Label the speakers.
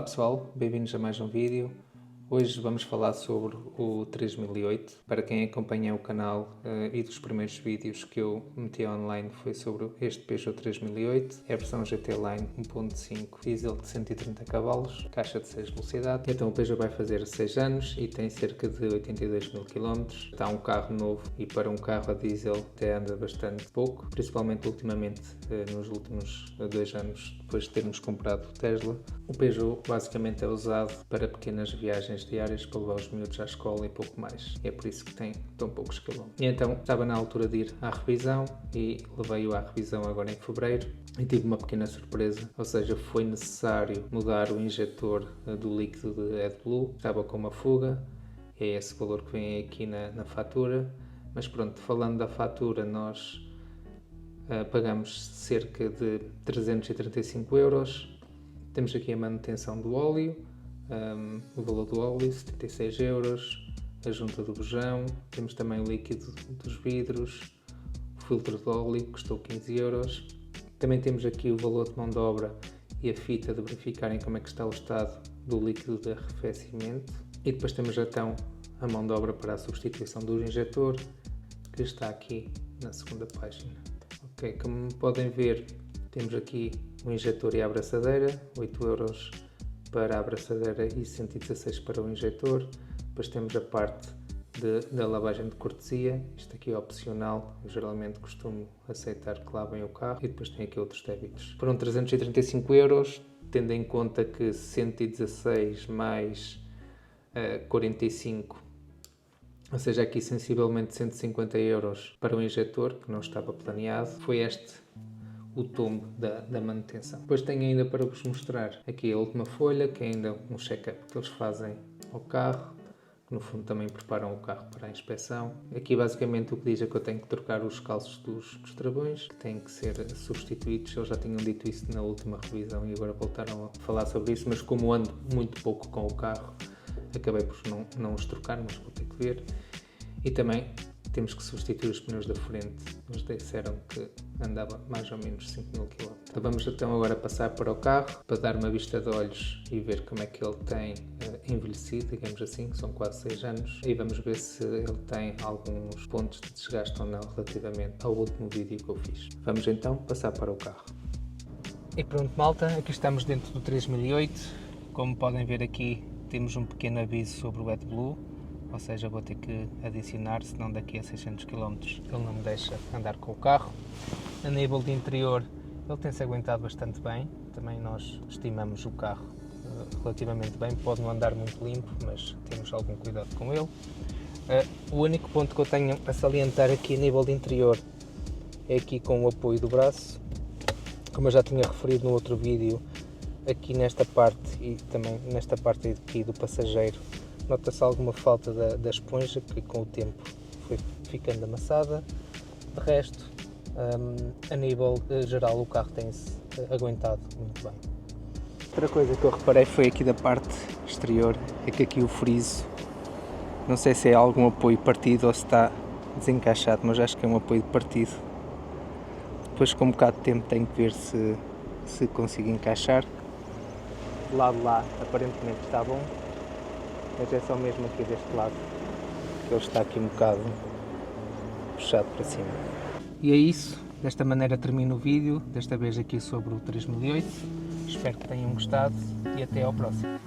Speaker 1: Olá pessoal, bem-vindos a mais um vídeo. Hoje vamos falar sobre o 3008. Para quem acompanha o canal e dos primeiros vídeos que eu meti online foi sobre este Peugeot 3008. É a versão GT Line 1.5 diesel de 130 cavalos, caixa de 6 velocidades. Então o Peugeot vai fazer 6 anos e tem cerca de 82 mil km. Está um carro novo e para um carro a diesel até anda bastante pouco, principalmente ultimamente nos últimos 2 anos depois de termos comprado o Tesla. O Peugeot basicamente é usado para pequenas viagens diárias para levar os miúdos à escola e pouco mais. É por isso que tem tão poucos quilómetros. E então estava na altura de ir à revisão e levei-o à revisão agora em fevereiro e tive uma pequena surpresa, ou seja, foi necessário mudar o injetor do líquido de AdBlue, estava com uma fuga, é esse valor que vem aqui na fatura, mas pronto, falando da fatura, nós pagamos cerca de 335 euros. Temos aqui a manutenção do óleo, o valor do óleo, 76 euros, a junta do bujão, temos também o líquido dos vidros, o filtro de óleo, que custou 15 euros. Também temos aqui o valor de mão de obra e a fita de verificarem como é que está o estado do líquido de arrefecimento. E depois temos então a mão de obra para a substituição do injetor, que está aqui na segunda página. Ok, como podem ver, temos aqui o injetor e a abraçadeira, 8 euros para a abraçadeira e 116 para o injetor. Depois temos a parte da lavagem de cortesia, isto aqui é opcional, eu geralmente costumo aceitar que lavem o carro. E depois tem aqui outros débitos. Foram 335 euros, tendo em conta que 116 mais 45, ou seja, aqui sensivelmente 150 euros para o injetor, que não estava planeado. Foi este o tombo da manutenção. Depois tenho ainda para vos mostrar aqui a última folha, que é ainda um check-up que eles fazem ao carro, que no fundo também preparam o carro para a inspeção. Aqui basicamente o que diz é que eu tenho que trocar os calços dos travões, que têm que ser substituídos. Eles já tinham dito isso na última revisão e agora voltaram a falar sobre isso, mas como ando muito pouco com o carro, acabei por não os trocar, mas vou ter que ver. E também temos que substituir os pneus da frente. Eles disseram que andava mais ou menos 5 mil km. Então vamos então agora passar para o carro, para dar uma vista de olhos e ver como é que ele tem envelhecido, digamos assim, que são quase 6 anos. E vamos ver se ele tem alguns pontos de desgaste ou não relativamente ao último vídeo que eu fiz. Vamos então passar para o carro. E pronto, malta, aqui estamos dentro do 3008. Como podem ver aqui, temos um pequeno aviso sobre o AdBlue, ou seja, vou ter que adicionar, senão daqui a 600 km ele não me deixa andar com o carro. A nível de interior, ele tem-se aguentado bastante bem, também nós estimamos o carro relativamente bem, pode não andar muito limpo, mas temos algum cuidado com ele. O único ponto que eu tenho a salientar aqui a nível de interior é aqui com o apoio do braço, como eu já tinha referido no outro vídeo, aqui nesta parte e também nesta parte aqui do passageiro, nota-se alguma falta da esponja, que com o tempo foi ficando amassada. De resto, a nível geral, o carro tem-se aguentado muito bem. Outra coisa que eu reparei foi aqui da parte exterior, é que aqui o friso, não sei se é algum apoio partido ou se está desencaixado, mas acho que é um apoio partido. Depois com um bocado de tempo tenho que ver se consigo encaixar. Do lado de lá aparentemente está bom, mas é só mesmo aqui deste lado que ele está aqui um bocado puxado para cima. E é isso, desta maneira termino o vídeo, desta vez aqui sobre o 3008. Espero que tenham gostado e até ao próximo.